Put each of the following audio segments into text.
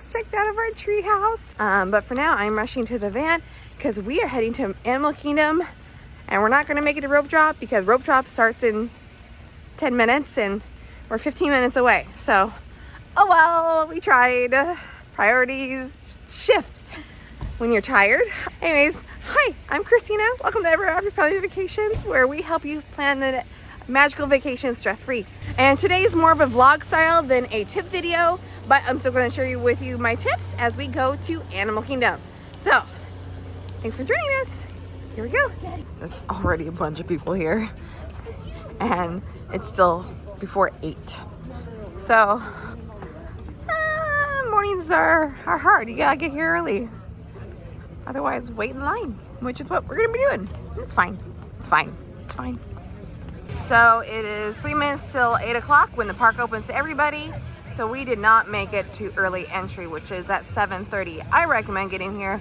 just checked out of our tree house. But for now, I'm rushing to the van because we are heading to Animal Kingdom, and we're not going to make it a rope drop because rope drop starts in 10 minutes and we're 15 minutes away. So, oh well, we tried. Priorities shift when you're tired. Anyways, hi, I'm Christina. Welcome to Ever After Family Vacations, where we help you plan the magical vacation stress-free. And today is more of a vlog style than a tip video, but I'm still going to share with you my tips as we go to Animal Kingdom. So, thanks for joining us. Here we go. There's already a bunch of people here, and it's still before 8. So, mornings are hard. You gotta get here early. Otherwise, wait in line, which is what we're gonna be doing. It's fine. It's fine. It's fine. So it is 3 minutes till 8 o'clock when the park opens to everybody. So we did not make it to early entry, which is at 7:30. I recommend getting here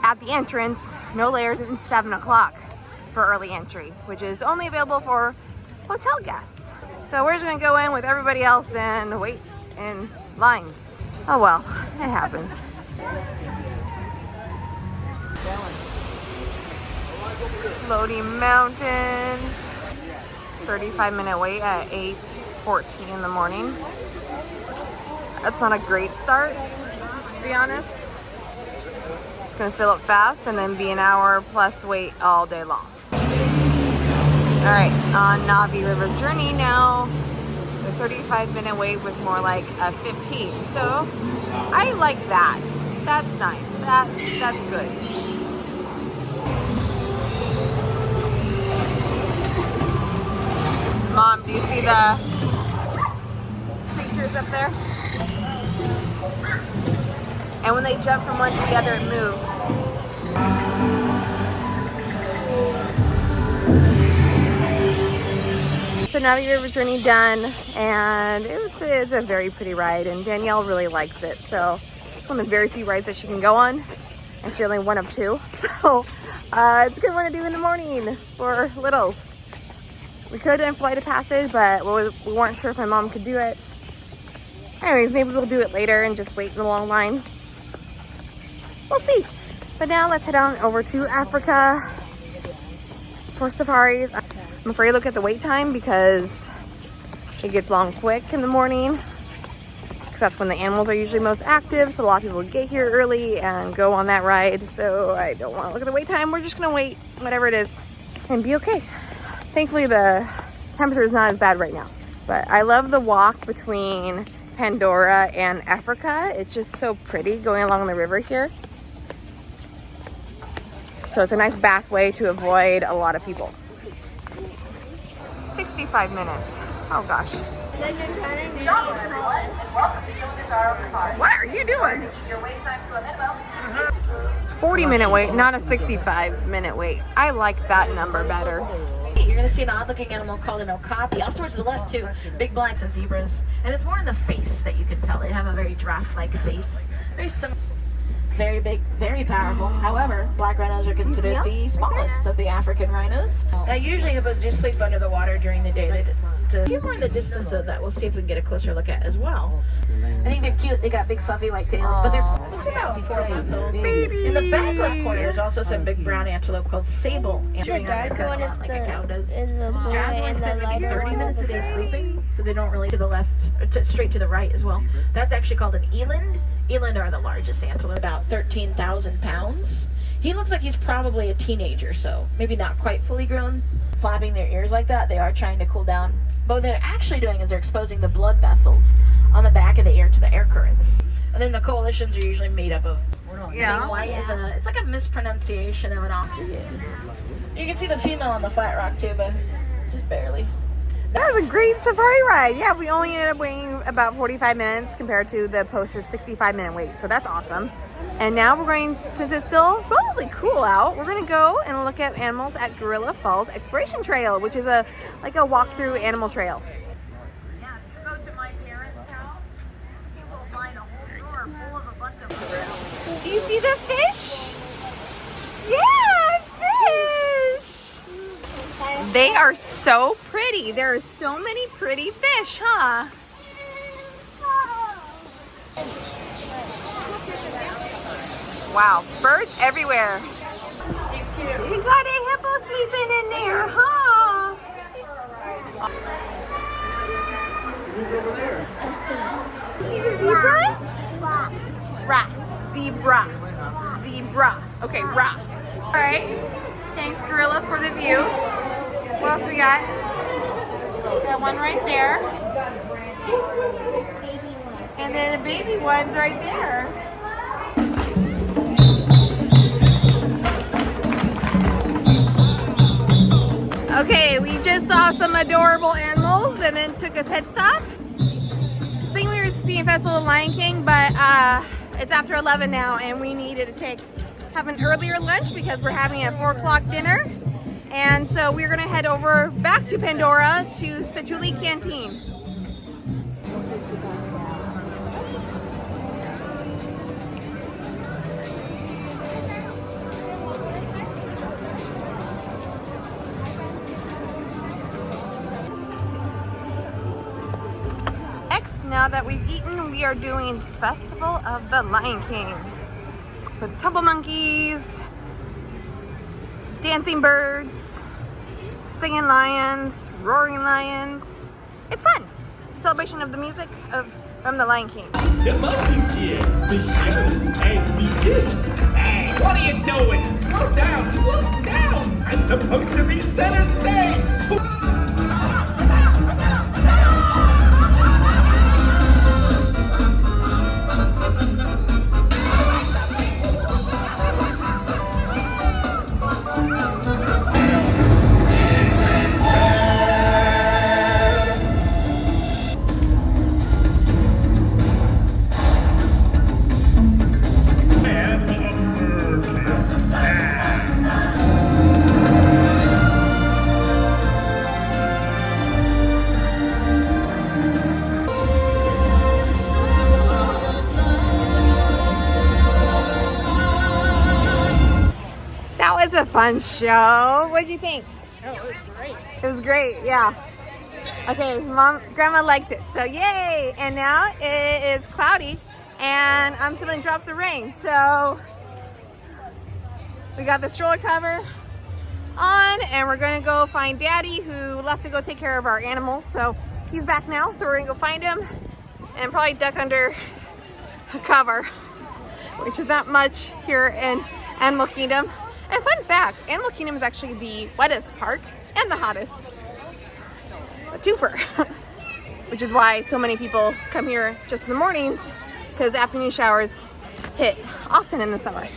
at the entrance no later than 7 o'clock for early entry, which is only available for hotel guests. So we're just gonna go in with everybody else and wait in lines. Oh well, it happens. Floating mountains. 35-minute wait at 8:14 in the morning. That's not a great start, to be honest. It's gonna fill up fast and then be an hour plus wait all day long. All right, on Navi River journey now. The 35-minute wait was more like a 15. So I like that. That's nice. That's good. Mom, do you see the creatures up there? And when they jump from one to the other, it moves. So Navi River journey done, and it's a very pretty ride, and Danielle really likes it. So it's one of the very few rides that she can go on, and she's only one of 2. So it's a good one to do in the morning for littles. We could have Flight of Passage, but we weren't sure if my mom could do it. Anyways, maybe we'll do it later and just wait in the long line. We'll see. But now let's head on over to Africa for safaris. I'm afraid to look at the wait time because it gets long quick in the morning, because that's when the animals are usually most active. So a lot of people get here early and go on that ride. So I don't want to look at the wait time. We're just going to wait, whatever it is, and be okay. Thankfully, the temperature is not as bad right now. But I love the walk between Pandora and Africa. It's just so pretty going along the river here. So it's a nice back way to avoid a lot of people. 65 minutes. Oh gosh. What are you doing? 40-minute wait, not a 65-minute wait. I like that number better. You're going to see an odd-looking animal called an okapi. Off towards the left, too. Big blacks and zebras. And it's more in the face that you can tell. They have a very giraffe-like face. Very simple. Very big, very powerful. However, black rhinos are considered the smallest of the African rhinos. Now, usually hippos do sleep under the water during the day. A few more in the distance of that, we'll see if we can get a closer look at as well. I think they're cute. They got big fluffy white tails, but they're about 4 months old. Baby. In the back left corner, there's also some big brown antelope called sable. The dark one is like a cow does. the boy, and the lighter 30 one minutes is a the day girl. sleeping, so they don't really to the left, straight to the right as well. That's actually called an eland. Eland are the largest antelope, about 13,000 pounds. He looks like he's probably a teenager, so maybe not quite fully grown. Flapping their ears like that, they are trying to cool down. But what they're actually doing is they're exposing the blood vessels on the back of the ear to the air currents. And then the coalitions are usually made up of white. It's like a mispronunciation of an oxy. You can see the female on the flat rock too, but just barely. That was a great safari ride. Yeah, we only ended up waiting about 45 minutes compared to the posted 65-minute wait. So that's awesome. And now we're going, since it's still relatively cool out, we're going to go and look at animals at Gorilla Falls Exploration Trail, which is like a walk-through animal trail. Yeah, if you go to my parents' house, you will find a whole drawer full of a bunch of Do you see the fish? Yeah, fish! They are so pretty. There are so many pretty fish, huh? Wow, birds everywhere. He's cute. You got a hippo sleeping in there, huh? See the zebras? Ra. Zebra. Zebra. Okay, ra. All right. Thanks, Gorilla, for the view. What else we got? That one right there. And then the baby one's right there. Okay, we just saw some adorable animals and then took a pit stop. This thing we were seeing Festival of Lion King, but it's after 11 now and we needed to have an earlier lunch because we're having a 4 o'clock dinner. And so we're gonna head over back to Pandora to Satu'li Canteen. Now that we've eaten, we are doing Festival of the Lion King with tumble monkeys, dancing birds, singing lions, roaring lions. It's fun. Celebration of the music from the Lion King. The monkeys here. The show ain't begin. Hey, what are you doing? Slow down, slow down. I'm supposed to be center stage. That was a fun show. What'd you think? Oh, it was great. It was great, yeah. Okay, Grandma liked it, so yay! And now it is cloudy, and I'm feeling drops of rain. So we got the stroller cover on, and we're gonna go find Daddy, who left to go take care of our animals. So he's back now, so we're gonna go find him and probably duck under a cover, which is not much here in Animal Kingdom. And fun fact, Animal Kingdom is actually the wettest park and the hottest. It's a twofer. Which is why so many people come here just in the mornings, because afternoon showers hit often in the summer.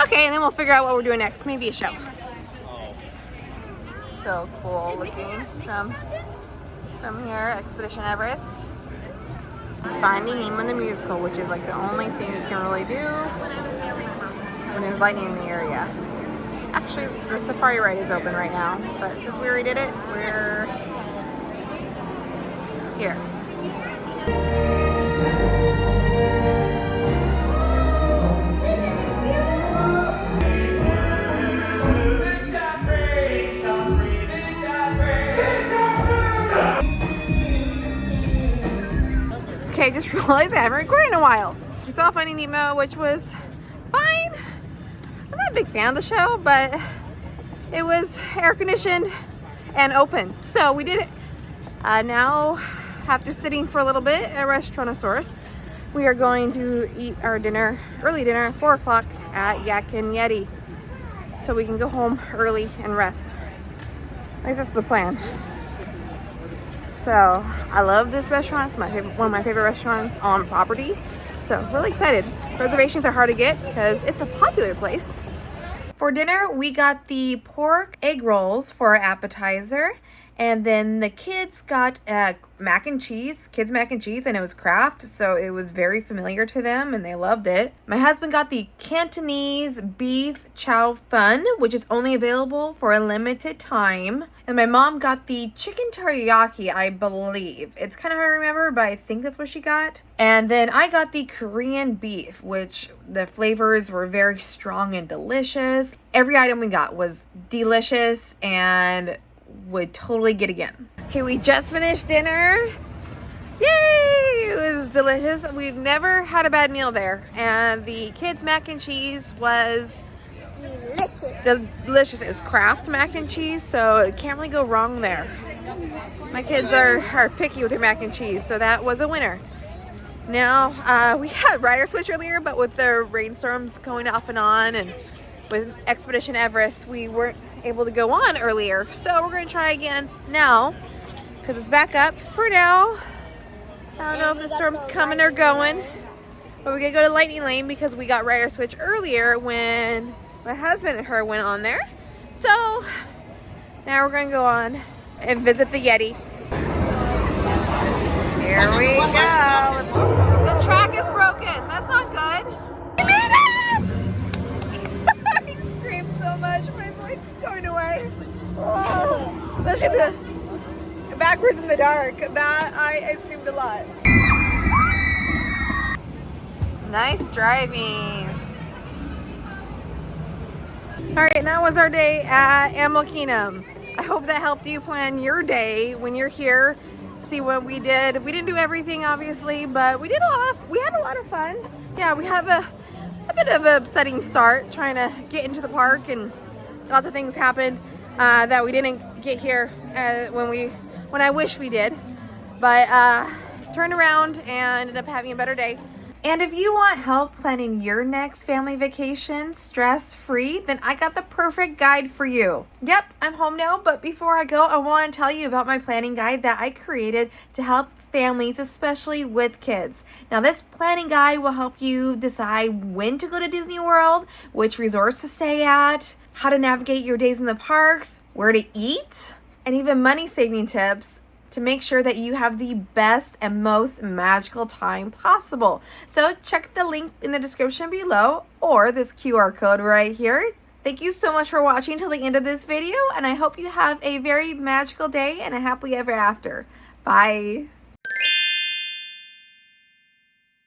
Okay, and then we'll figure out what we're doing next. Maybe a show. So cool looking from here, Expedition Everest. Finding Nemo the musical, which is like the only thing you can really do when there's lightning in the area. Actually, the safari ride is open right now, but since we already did it, we're here. Okay, I just realized I haven't recorded in a while. We saw Finding Nemo, which was fine. I'm not a big fan of the show, but it was air conditioned and open. So we did it. Now, after sitting for a little bit at Restaurantosaurus, we are going to eat our dinner, early dinner, 4 o'clock at Yak and Yeti. So we can go home early and rest. At least that's the plan. So I love this restaurant. It's my favorite, one of my favorite restaurants on property. So really excited. Reservations are hard to get because it's a popular place. For dinner, we got the pork egg rolls for our appetizer. And then the kids got mac and cheese, kids mac and cheese, and it was Kraft, so it was very familiar to them and they loved it. My husband got the Cantonese beef chow fun, which is only available for a limited time. And my mom got the chicken teriyaki, I believe. It's kind of hard to remember, but I think that's what she got. And then I got the Korean beef, which the flavors were very strong and delicious. Every item we got was delicious and would totally get again. Okay, we just finished dinner. Yay! was delicious. We've never had a bad meal there. And the kids' mac and cheese was delicious. It was Kraft mac and cheese, so it can't really go wrong there. My kids are picky with their mac and cheese, so that was a winner. Now, we had Rider Switch earlier, but with the rainstorms going off and on, and with Expedition Everest, we weren't able to go on earlier. So we're going to try again now, because it's back up for now. I don't know if the storm's coming or going, but we're going to go to Lightning Lane because we got Rider Switch earlier when my husband and her went on there. So now we're going to go on and visit the Yeti. Here we go. The track is broken. That's not good. We made it! I screamed so much. My voice is going away. Oh. Especially the backwards in the dark. That I screamed a lot. Nice driving. All right, and that was our day at Animal Kingdom. I hope that helped you plan your day when you're here. See what we did. We didn't do everything, obviously, but we had a lot of fun. Yeah, we have a bit of an upsetting start trying to get into the park, and lots of things happened that we didn't get here when I wish we did. But turned around and ended up having a better day. And if you want help planning your next family vacation stress-free, then I got the perfect guide for you. Yep, I'm home now, but before I go, I want to tell you about my planning guide that I created to help families, especially with kids. Now, this planning guide will help you decide when to go to Disney World, which resorts to stay at, how to navigate your days in the parks, where to eat, and even money-saving tips to make sure that you have the best and most magical time possible. So check the link in the description below or this QR code right here. Thank you so much for watching till the end of this video, and I hope you have a very magical day and a happily ever after. Bye.